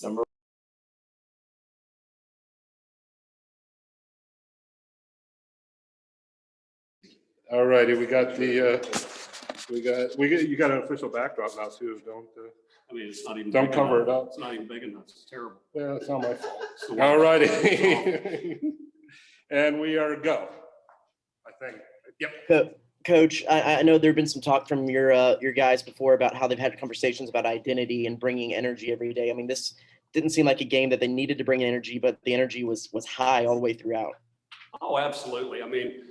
Number All righty, you got an official backdrop now too. I mean, it's not even. Don't cover it up. It's not even big enough. It's terrible. Yeah, it's not my fault. All righty. And we are go, I think. Yep. Coach, I know there have been some talk from your guys before about how they've had conversations about identity and bringing energy every day. I mean, this didn't seem like a game that they needed to bring energy, but the energy was high all the way throughout. Oh, absolutely. I mean,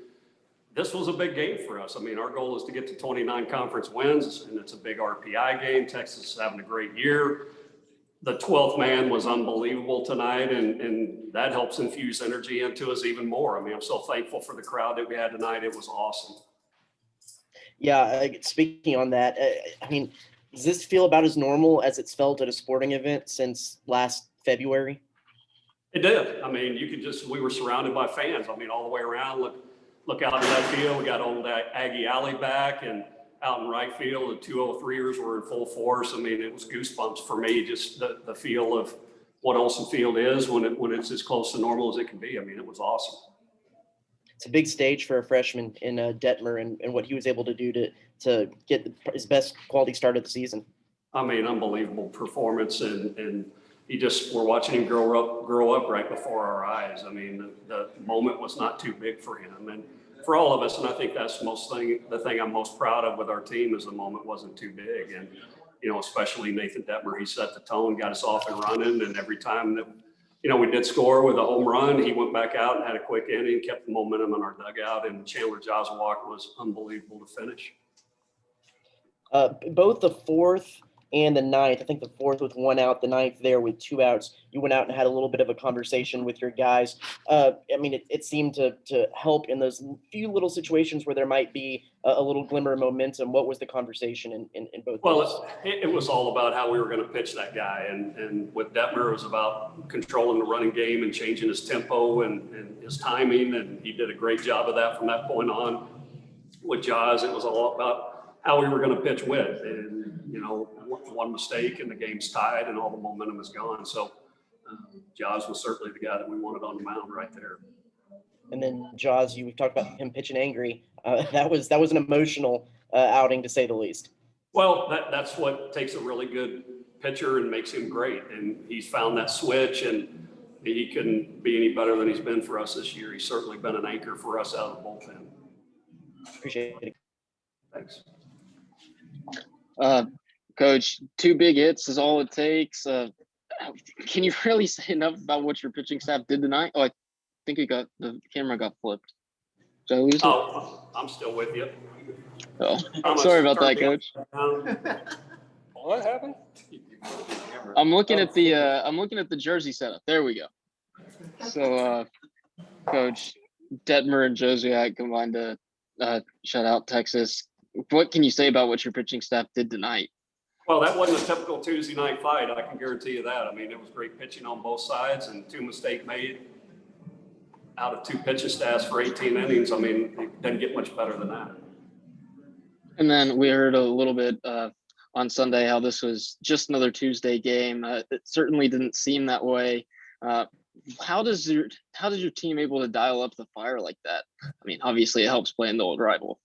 this was a big game for us. I mean, our goal is to get to 29 conference wins, and it's a big RPI game. Texas is having a great year. The 12th man was unbelievable tonight, and that helps infuse energy into us even more. I mean, I'm so thankful for the crowd that we had tonight. It was awesome. Yeah, speaking on that, I mean, does this feel about as normal as it's felt at a sporting event since last February? It did. I mean, we were surrounded by fans. I mean, all the way around. Look out in that field. We got old Aggie Alley back, and out in right field, the 203ers were in full force. I mean, it was goosebumps for me, just the feel of what Olsen Field is when it's as close to normal as it can be. I mean, it was awesome. It's a big stage for a freshman in Dettmer and what he was able to do to get his best quality start of the season. I mean, unbelievable performance, and we're watching him grow up right before our eyes. I mean, the moment was not too big for him, and for all of us. And I think that's the thing I'm most proud of with our team is the moment wasn't too big. And, especially Nathan Dettmer, he set the tone, got us off and running. And every time that, we did score with a home run, he went back out and had a quick inning, kept the momentum in our dugout. And Chandler Jozwiak was unbelievable to finish. Both the fourth and the ninth, I think the fourth with one out, the ninth there with two outs, you went out and had a little bit of a conversation with your guys. I mean, it seemed to help in those few little situations where there might be a little glimmer of momentum. What was the conversation in both? Well, it was all about how we were going to pitch that guy. And with Dettmer, it was about controlling the running game and changing his tempo and his timing. And he did a great job of that from that point on. With Joz, it was all about how we were going to pitch with. And, one mistake and the game's tied and all the momentum is gone. So Joz was certainly the guy that we wanted on the mound right there. And then Joz, we talked about him pitching angry. That was an emotional outing, to say the least. Well, that's what takes a really good pitcher and makes him great. And he's found that switch, and he couldn't be any better than he's been for us this year. He's certainly been an anchor for us out of the bullpen. Appreciate it. Thanks. Coach, 2 big hits is all it takes. Can you really say enough about what your pitching staff did tonight? Oh, I think the camera got flipped. Did I lose it? Oh, I'm still with you. Oh, sorry about that, Coach. What happened? I'm looking at the jersey setup. There we go. So, Coach, Dettmer and Jozwiak combined to shut out Texas. What can you say about what your pitching staff did tonight? Well, that wasn't a typical Tuesday night fight. I can guarantee you that. I mean, it was great pitching on both sides and 2 mistakes made out of 2 pitching staffs for 18 innings. I mean, it doesn't get much better than that. And then we heard a little bit on Sunday how this was just another Tuesday game. It certainly didn't seem that way. How does your team able to dial up the fire like that? I mean, obviously it helps playing the old rival.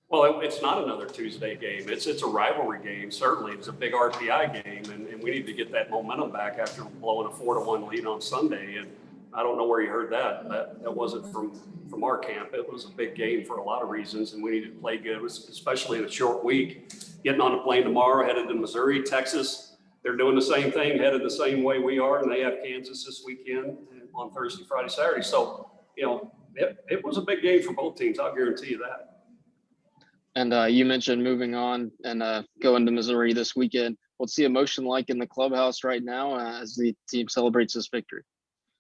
Well, it's not another Tuesday game. It's a rivalry game. Certainly, it's a big RPI game, and we need to get that momentum back after blowing a 4-1 lead on Sunday. And I don't know where you heard that. That wasn't from our camp. It was a big game for a lot of reasons, and we needed to play good, especially in a short week. Getting on a plane tomorrow, headed to Missouri, Texas. They're doing the same thing, headed the same way we are, and they have Kansas this weekend on Thursday, Friday, Saturday. So, it was a big game for both teams. I'll guarantee you that. And you mentioned moving on and going to Missouri this weekend. What's the emotion like in the clubhouse right now as the team celebrates this victory?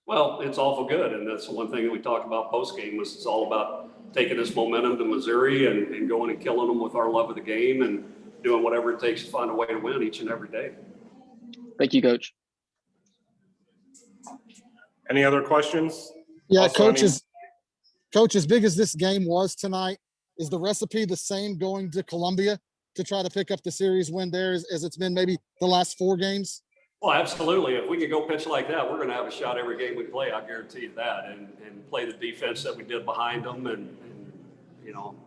Well, it's awful good. And that's the one thing that we talked about post-game was it's all about taking this momentum to Missouri and going and killing them with our love of the game and doing whatever it takes to find a way to win each and every day. Thank you, Coach. Any other questions? Yeah, Also, Coach, as big as this game was tonight, is the recipe the same going to Columbia to try to pick up the series win there as it's been maybe the last 4 games? Well, absolutely. If we could go pitch like that, we're going to have a shot every game we play. I guarantee you that. And play the defense that we did behind them. And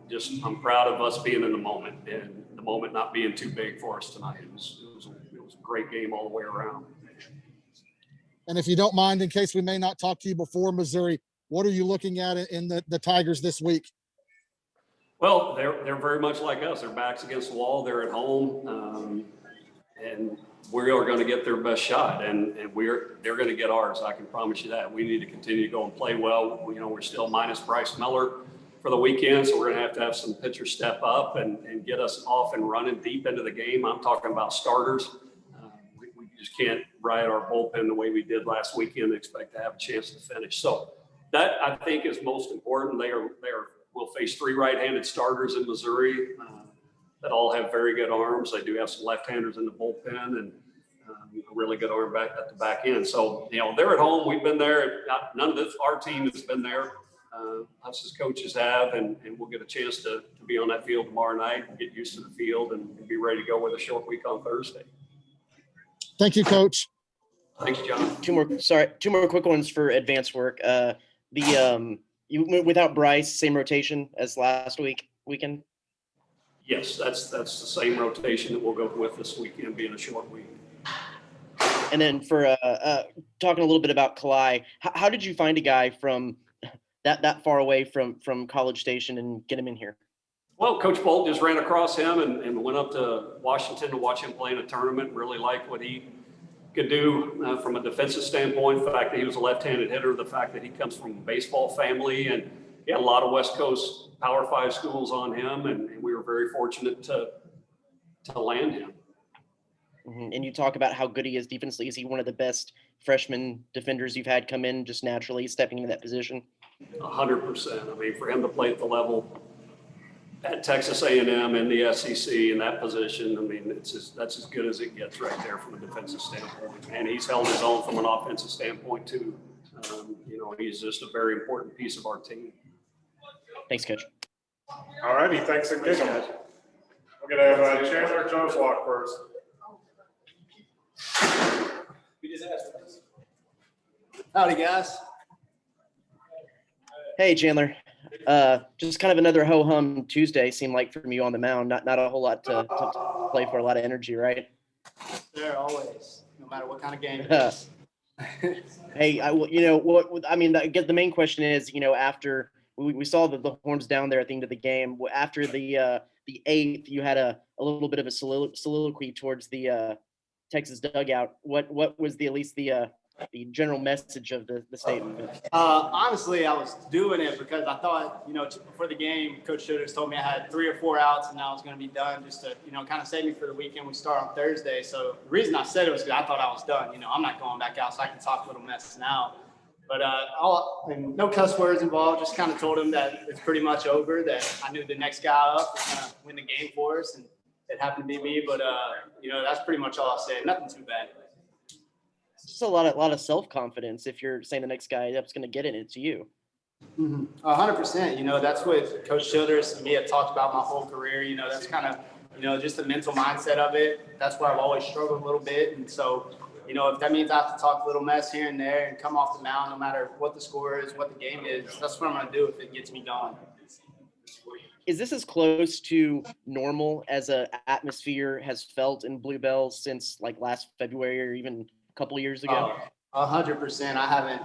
just I'm proud of us being in the moment and the moment not being too big for us tonight. It was a great game all the way around. And if you don't mind, in case we may not talk to you before Missouri, what are you looking at in the Tigers this week? Well, they're very much like us. Their backs against the wall. They're at home. And we are going to get their best shot, and they're going to get ours. I can promise you that. We need to continue to go and play well. We're still minus Bryce Miller for the weekend, so we're going to have some pitchers step up and get us off and running deep into the game. I'm talking about starters. We just can't ride our bullpen the way we did last weekend and expect to have a chance to finish. So that, I think, is most important. We'll face 3 right-handed starters in Missouri. That all have very good arms. They do have some left-handers in the bullpen and a really good arm back at the back end. So, they're at home. We've been there. None of our team has been there. Us as coaches have, and we'll get a chance to be on that field tomorrow night and get used to the field and be ready to go with a short week on Thursday. Thank you, Coach. Thanks, John. Two more quick ones for advanced work. You without Bryce, same rotation as last weekend? Yes, that's the same rotation that we'll go with this weekend, being a short week. And then for talking a little bit about Kalai, how did you find a guy from that far away from College Station and get him in here? Well, Coach Bolt just ran across him and went up to Washington to watch him play in a tournament. Really liked what he could do from a defensive standpoint. The fact that he was a left-handed hitter, the fact that he comes from a baseball family, and he had a lot of West Coast Power 5 schools on him, and we were very fortunate to land him. Mm-hmm. And you talk about how good he is defensively. Is he one of the best freshman defenders you've had come in just naturally stepping into that position? 100%. I mean, for him to play at the level at Texas A&M in the SEC in that position, I mean, that's as good as it gets right there from a defensive standpoint. And he's held his own from an offensive standpoint too. He's just a very important piece of our team. Thanks, Coach. All righty, thanks again. We're going to have Chandler Jozwiak first. Howdy, guys. Hey, Chandler. Just kind of another ho-hum Tuesday seemed like from you on the mound. Not a whole lot to play for, a lot of energy, right? There always, no matter what kind of game it is. Hey, I guess the main question is, after we saw the horns down there at the end of the game, after the 8th, you had a little bit of a soliloquy towards the Texas dugout. What was at least the general message of the statement? Honestly, I was doing it because I thought, before the game, Coach Childress told me I had 3 or 4 outs and I was going to be done just to, kind of save me for the weekend. We start on Thursday. So the reason I said it was because I thought I was done. I'm not going back out, so I can talk a little mess now. But no cuss words involved. Just kind of told him that it's pretty much over, that I knew the next guy up was going to win the game for us, and it happened to be me. But, that's pretty much all I said. Nothing too bad. It's just a lot of self-confidence if you're saying the next guy up's going to get it, it's you. 100%. That's what Coach Childress and me have talked about my whole career. That's kind of, just the mental mindset of it. That's where I've always struggled a little bit. And so, if that means I have to talk a little mess here and there and come off the mound, no matter what the score is, what the game is, that's what I'm going to do if it gets me going. Is this as close to normal as a atmosphere has felt in Bluebell since like last February or even a couple of years ago? 100%. I haven't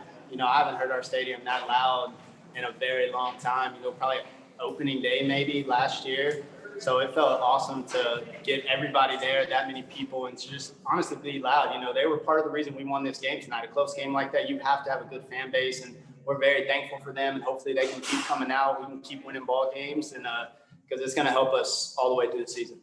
heard our stadium that loud in a very long time. Probably opening day maybe last year. So it felt awesome to get everybody there, that many people, and to just honestly be loud. They were part of the reason we won this game tonight. A close game like that, you have to have a good fan base, and we're very thankful for them, and hopefully they can keep coming out. We can keep winning ball games, and because it's going to help us all the way through the season.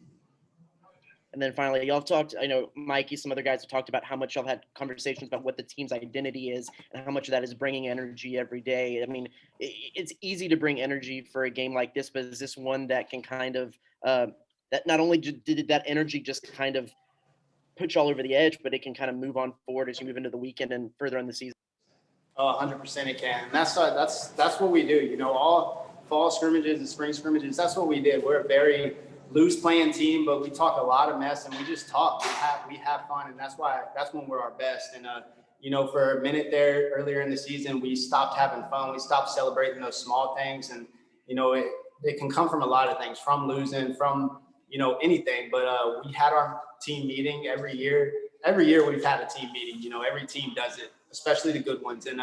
And then finally, y'all talked, I know Mikey, some other guys have talked about how much y'all had conversations about what the team's identity is and how much of that is bringing energy every day. I mean, it's easy to bring energy for a game like this, but is this one that can kind of, that not only did that energy just kind of put y'all over the edge, but it can kind of move on forward as you move into the weekend and further in the season? 100% it can. And that's what we do. All fall scrimmages and spring scrimmages, that's what we did. We're a very loose playing team, but we talk a lot of mess and we just talk. We have fun, and that's when we're our best. And you know, for a minute there earlier in the season, we stopped having fun. We stopped celebrating those small things, and you know, it can come from a lot of things, from losing, from you know, anything. But we had our team meeting every year. Every year we've had a team meeting. You know, every team does it, especially the good ones. And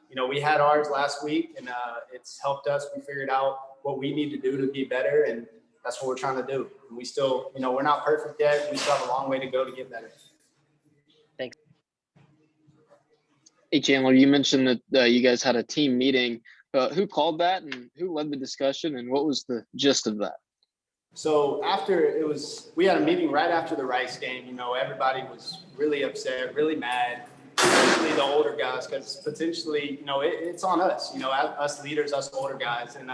you know, we had ours last week, and it's helped us. We figured out what we need to do to be better, and that's what we're trying to do. And we still, you know, we're not perfect yet. We still have a long way to go to get better. Thanks. Hey, Chandler, you mentioned that you guys had a team meeting. Who called that, and who led the discussion, and what was the gist of that? So we had a meeting right after the Rice game. You know, everybody was really upset, really mad, especially the older guys, because potentially, you know, it's on us, you know, us leaders, us older guys. And,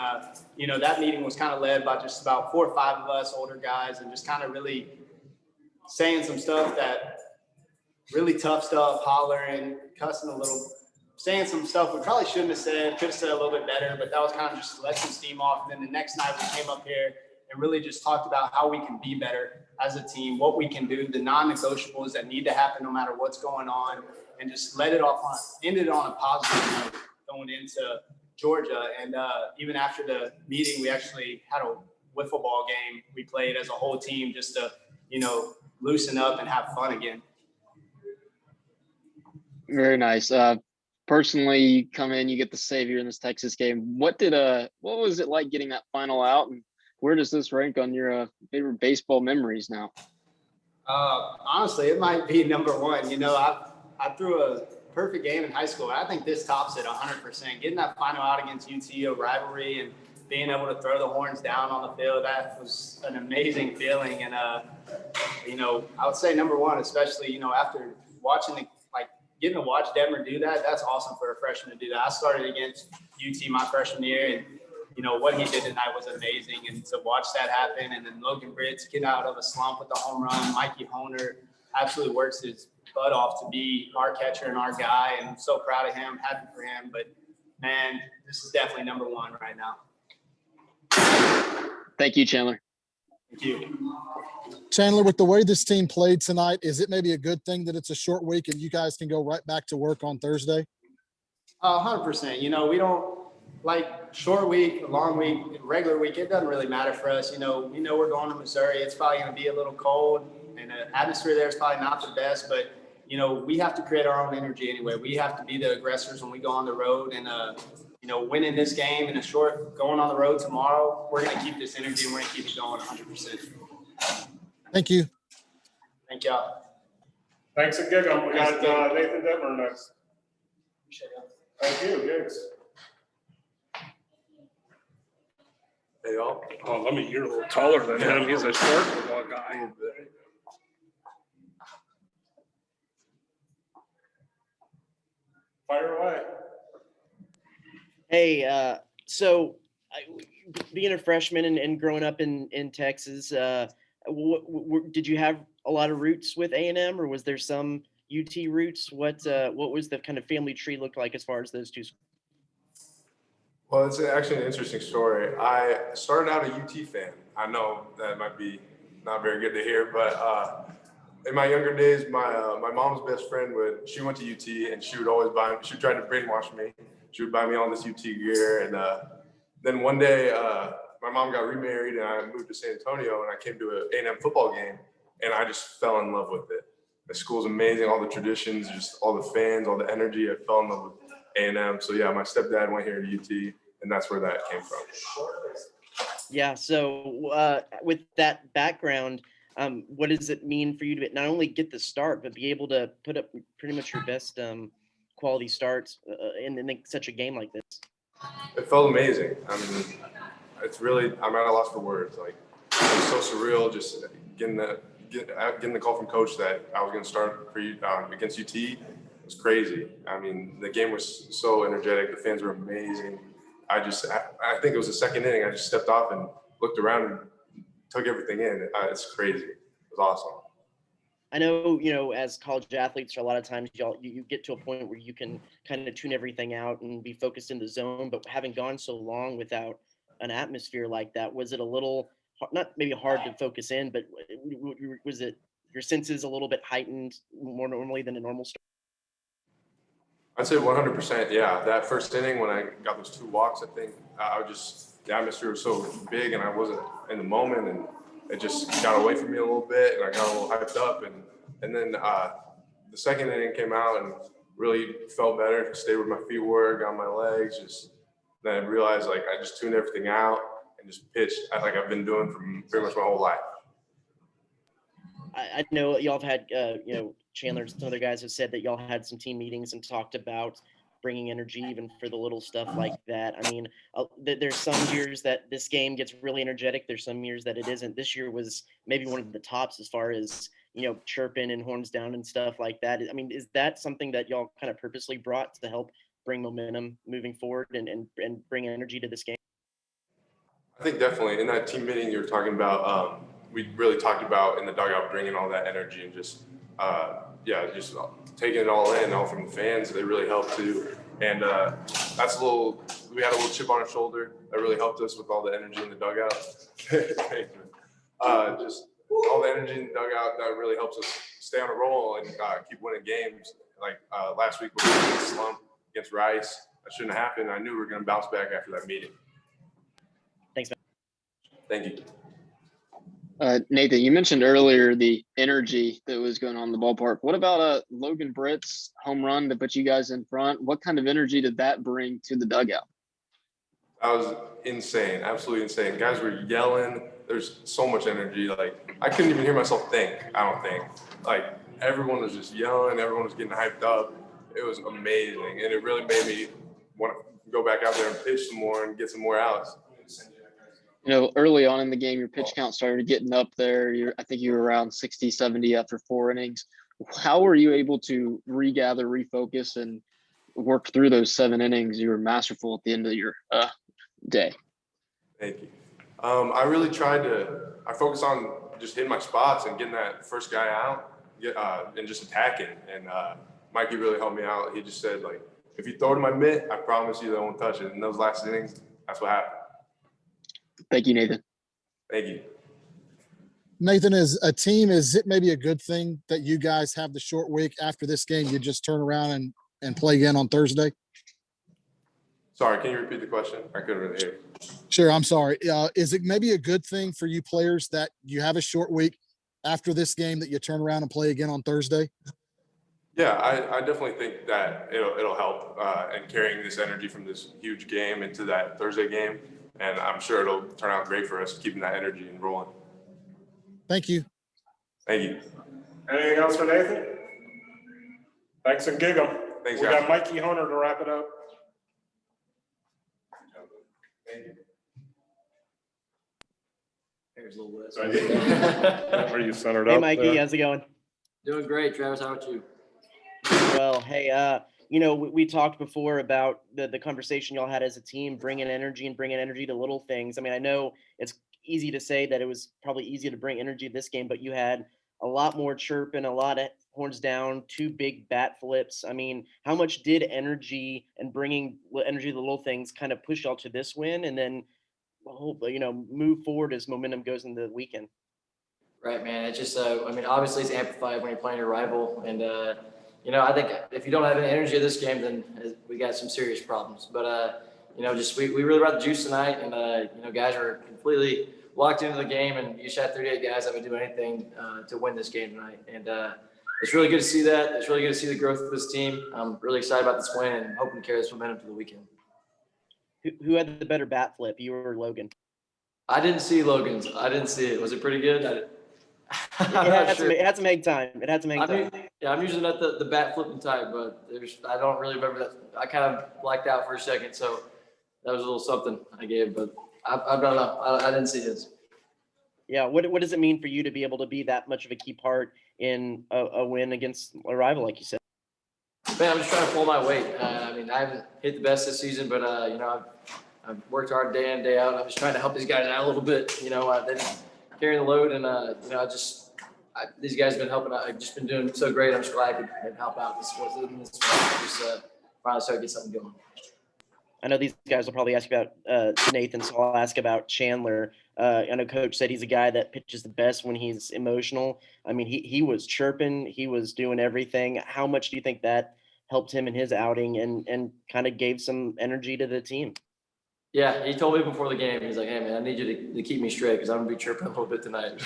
you know, that meeting was kind of led by just about 4 or 5 of us older guys, and just kind of really saying some stuff that really tough stuff, hollering, cussing a little, saying some stuff we probably shouldn't have said, could have said a little bit better, but that was kind of just to let some steam off. And then the next night we came up here and really just talked about how we can be better as a team, what we can do, the non-negotiables that need to happen no matter what's going on, and just ended on a positive note going into Georgia. And even after the meeting, we actually had a wiffle ball game we played as a whole team just to, you know, loosen up and have fun again. Very nice. Personally, you come in, you get the savior in this Texas game. What was it like getting that final out, and where does this rank on your favorite baseball memories now? Honestly, it might be number one. You know, I threw a perfect game in high school. I think this tops it 100%. Getting that final out against UT, a rivalry, and being able to throw the horns down on the field, that was an amazing feeling. And, you know, I would say number one, especially, you know, after watching getting to watch Dettmer do that, that's awesome for a freshman to do that. I started against UT my freshman year, and you know, what he did tonight was amazing. And to watch that happen, and then Logan Britz get out of a slump with the home run, Mikey Hoehner absolutely works his butt off to be our catcher and our guy. And I'm so proud of him, happy for him. But man, this is definitely number one right now. Thank you, Chandler. Thank you. Chandler, with the way this team played tonight, is it maybe a good thing that it's a short week and you guys can go right back to work on Thursday? 100%. You know, we don't like short week, long week, regular week. It doesn't really matter for us. You know, we know we're going to Missouri. It's probably going to be a little cold, and the atmosphere there is probably not the best. But you know, we have to create our own energy anyway. We have to be the aggressors when we go on the road, and you know, winning this game in a short, going on the road tomorrow, we're going to keep this energy and we're going to keep it going 100%. Thank you. Thank y'all. Thanks at Gig'em. We got Nathan Dettmer next. Thank you, Gigs. Hey, y'all. Oh, let me, you're a little taller than him. He's a short little guy. Fire away. Hey, so being a freshman and growing up in Texas, did you have a lot of roots with A&M, or was there some UT roots? What was the kind of family tree look like as far as those two? Well, it's actually an interesting story. I started out a UT fan. I know that might be not very good to hear, but in my younger days, my mom's best friend she went to UT, and she would try to brainwash me. She would buy me all this UT gear, and then one day my mom got remarried, and I moved to San Antonio, and I came to an A&M football game, and I just fell in love with it. The school's amazing, all the traditions, just all the fans, all the energy. I fell in love with A&M. So yeah, my stepdad went here to UT, and that's where that came from. Yeah. So with that background, what does it mean for you to not only get the start, but be able to put up pretty much your best quality starts in such a game like this? It felt amazing. I mean, I'm at a loss for words. Like, it was so surreal just getting the call from coach that I was going to start for against UT. It was crazy. I mean, the game was so energetic. The fans were amazing. I think it was the second inning. I just stepped off and looked around and took everything in. It's crazy. It was awesome. I know, as college athletes, a lot of times you get to a point where you can kind of tune everything out and be focused in the zone. But having gone so long without an atmosphere like that, was it a little not maybe hard to focus in, but was it your senses a little bit heightened more normally than a normal start? I'd say 100%. Yeah, that first inning when I got those 2 walks, I think the atmosphere was so big and I wasn't in the moment, and it just got away from me a little bit, and I got a little hyped up, and then the second inning came out and really felt better. Stayed with my feet work, got my legs. Just then I realized like I just tuned everything out and just pitched like I've been doing for pretty much my whole life. I know y'all have had, Chandler and some other guys have said that y'all had some team meetings and talked about bringing energy even for the little stuff like that. I mean, there's some years that this game gets really energetic. There's some years that it isn't. This year was maybe one of the tops as far as, chirping and horns down and stuff like that. I mean, is that something that y'all kind of purposely brought to help bring momentum moving forward and bring energy to this game? I think definitely in that team meeting you were talking about, we really talked about in the dugout bringing all that energy and just just taking it all in, all from the fans. They really helped too, and we had a little chip on our shoulder that really helped us with all the energy in the dugout. Just all the energy in the dugout that really helps us stay on a roll and keep winning games. Like last week, we were in a slump against Rice. That shouldn't have happened. I knew we were going to bounce back after that meeting. Thanks, man. Thank you. Nathan, you mentioned earlier the energy that was going on in the ballpark. What about Logan Britt's home run to put you guys in front? What kind of energy did that bring to the dugout? That was insane, absolutely insane. Guys were yelling. There's so much energy. Like I couldn't even hear myself think. I don't think. Like everyone was just yelling. Everyone was getting hyped up. It was amazing, and it really made me want to go back out there and pitch some more and get some more outs. Early on in the game, your pitch count started getting up there. I think you were around 60, 70 after 4 innings. How were you able to regather, refocus, and work through those 7 innings? You were masterful at the end of your day. Thank you. I really I focused on just hitting my spots and getting that first guy out and just attacking. And Mikey really helped me out. He just said, like, if you throw it in my mitt, I promise you they won't touch it. In those last innings, that's what happened. Thank you, Nathan. Thank you. Nathan, as a team, is it maybe a good thing that you guys have the short week after this game? You just turn around and play again on Thursday? Sorry, can you repeat the question? I couldn't really hear. Sure, I'm sorry. Is it maybe a good thing for you players that you have a short week after this game that you turn around and play again on Thursday? Yeah, I definitely think that it'll help in carrying this energy from this huge game into that Thursday game. And I'm sure it'll turn out great for us, keeping that energy and rolling. Thank you. Thank you. Anything else for Nathan? Thanks and gig 'em. Thanks, we guys. got Mikey Hoehner to wrap it up. Thank you. Here's a little bit. Where you centered Hey, up Mikey, there. how's it going? Doing great, Travis. How about you? Well, hey, we talked before about the conversation y'all had as a team, bringing energy to little things. I mean, I know it's easy to say that it was probably easy to bring energy to this game, but you had a lot more chirping, a lot of horns down, 2 big bat flips. I mean, how much did energy and bringing energy to the little things kind of push y'all to this win and then, move forward as momentum goes into the weekend? Right, man. It's just, obviously it's amplified when you're playing your rival. And, I think if you don't have any energy of this game, then we got some serious problems. But, we really brought the juice tonight. And, guys are completely locked into the game. And you shot 38 guys that would do anything to win this game tonight. And it's really good to see that. It's really good to see the growth of this team. I'm really excited about this win and hoping to carry this momentum to the weekend. Who had the better bat flip, you or Logan? I didn't see Logan's. I didn't see it. Was it pretty good? It had to make time. It had to make time. I'm usually not the bat flipping type, but I don't really remember that. I kind of blacked out for a second, so that was a little something I gave, but I don't know. I didn't see his. Yeah, what does it mean for you to be able to be that much of a key part in a win against a rival, like you said? Man, I'm just trying to pull my weight. I haven't hit the best this season, but I've worked hard day in, day out. I'm just trying to help these guys out a little bit. They've been carrying the load, and these guys have been helping out. I've just been doing so great. I'm just glad I could help out. This finally start to get something going. I know these guys will probably ask about Nathan, so I'll ask about Chandler. I know Coach said he's a guy that pitches the best when he's emotional. I mean, he was chirping, he was doing everything. How much do you think that helped him in his outing and kind of gave some energy to the team? Yeah, he told me before the game, he's like, hey, man, I need you to keep me straight because I'm going to be chirping a little bit tonight.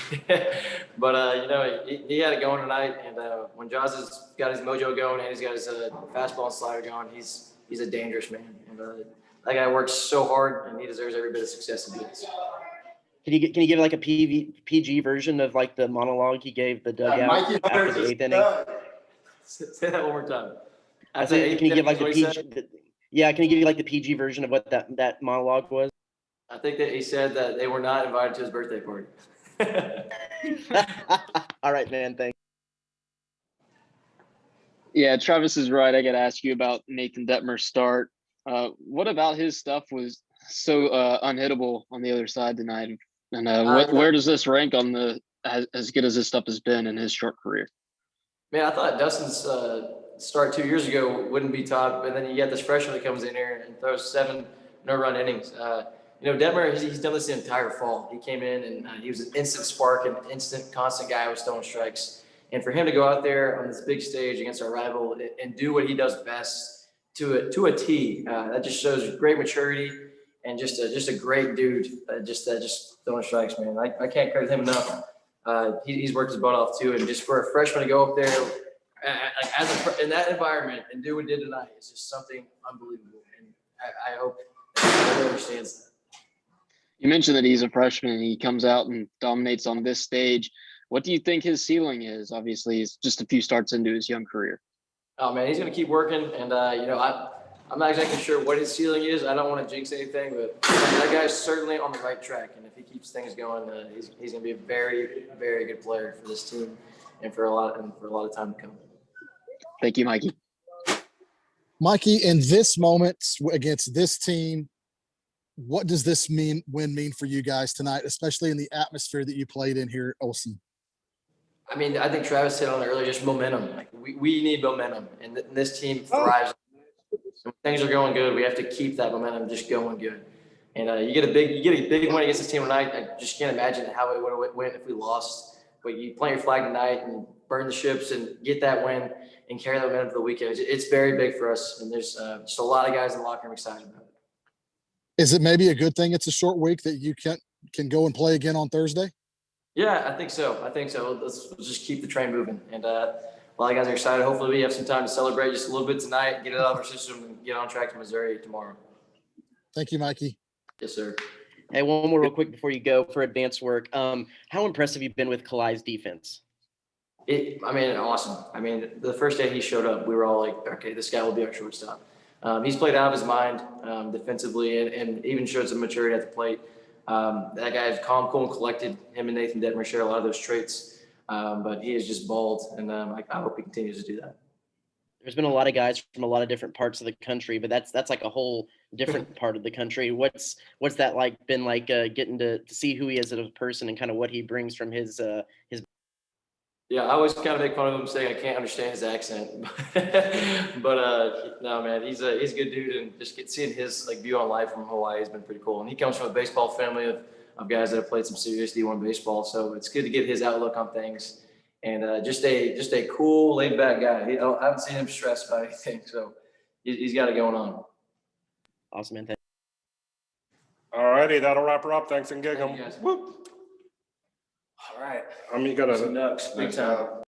But, he had it going tonight. And when Jaws has got his mojo going and he's got his fastball and slider going, he's a dangerous man. And that guy works so hard, and he deserves every bit of success he gets. Can you give like a PG version of like the monologue he gave the dugout Mikey after the 8th inning? Say that one more time. I said, can you give like the PG? Yeah, can you give you like the PG version of what that monologue was? I think that he said that they were not invited to his birthday party. All right, man. Thanks. Yeah, Travis is right. I got to ask you about Nathan Dettmer's start. What about his stuff was so unhittable on the other side tonight? And where does this rank on the as good as this stuff has been in his short career? Man, I thought Dustin's start 2 years ago wouldn't be top, but then you get this freshman that comes in here and throws 7 no-run innings. Dettmer, he's done this the entire fall. He came in and he was an instant spark, an instant constant guy with throwing strikes. And for him to go out there on this big stage against our rival and do what he does best to a T, that just shows great maturity and just a great dude. Just throwing strikes, man. I can't credit him enough. He's worked his butt off too, and just for a freshman to go up there in that environment and do what he did tonight is just something unbelievable. And I hope that he understands that. You mentioned that he's a freshman and he comes out and dominates on this stage. What do you think his ceiling is? Obviously, he's just a few starts into his young career. Oh man, he's going to keep working, and I'm not exactly sure what his ceiling is. I don't want to jinx anything, but that guy's certainly on the right track. And if he keeps things going, he's going to be a very, very good player for this team and for a lot of time to come. Thank you, Mikey. Mikey, in this moment against this team, what does this win mean for you guys tonight, especially in the atmosphere that you played in here at Olsen? I mean, I think Travis hit on it earlier, just momentum. Like we need momentum, and this team thrives. When things are going good, we have to keep that momentum just going good. And you get a big win against this team tonight. I just can't imagine how it would have went if we lost. But you plant your flag tonight and burn the ships and get that win and carry that momentum for the weekend. It's very big for us, and there's just a lot of guys in the locker room excited about it. Is it maybe a good thing it's a short week that you can go and play again on Thursday? Yeah, I think so. Let's just keep the train moving. And a lot of guys are excited. Hopefully we have some time to celebrate just a little bit tonight, get it out of our system, and get on track to Missouri tomorrow. Thank you, Mikey. Yes, sir. Hey, one more real quick before you go for advanced work. How impressed have you been with Kalai's defense? Awesome. I mean, the first day he showed up, we were all like, okay, this guy will be our shortstop. He's played out of his mind defensively and even showed some maturity at the plate. That guy is calm, cool, and collected. Him and Nathan Dettmer share a lot of those traits, but he is just balled, and I hope he continues to do that. There's been a lot of guys from a lot of different parts of the country, but that's like a whole different part of the country. What's that like been like getting to see who he is as a person and kind of what he brings from his Yeah, I always kind of make fun of him saying I can't understand his accent, but no, man, he's a good dude, and just seeing his view on life from Hawaii has been pretty cool. And he comes from a baseball family of guys that have played some serious D1 baseball, so it's good to get his outlook on things. And just a cool, laid back guy. I haven't seen him stressed about anything, so he's got it going on. Awesome, man. All righty, that'll wrap her up. Thanks and gig 'em. Thank you, guys. Whoop. All right. You got Some ducks, big time.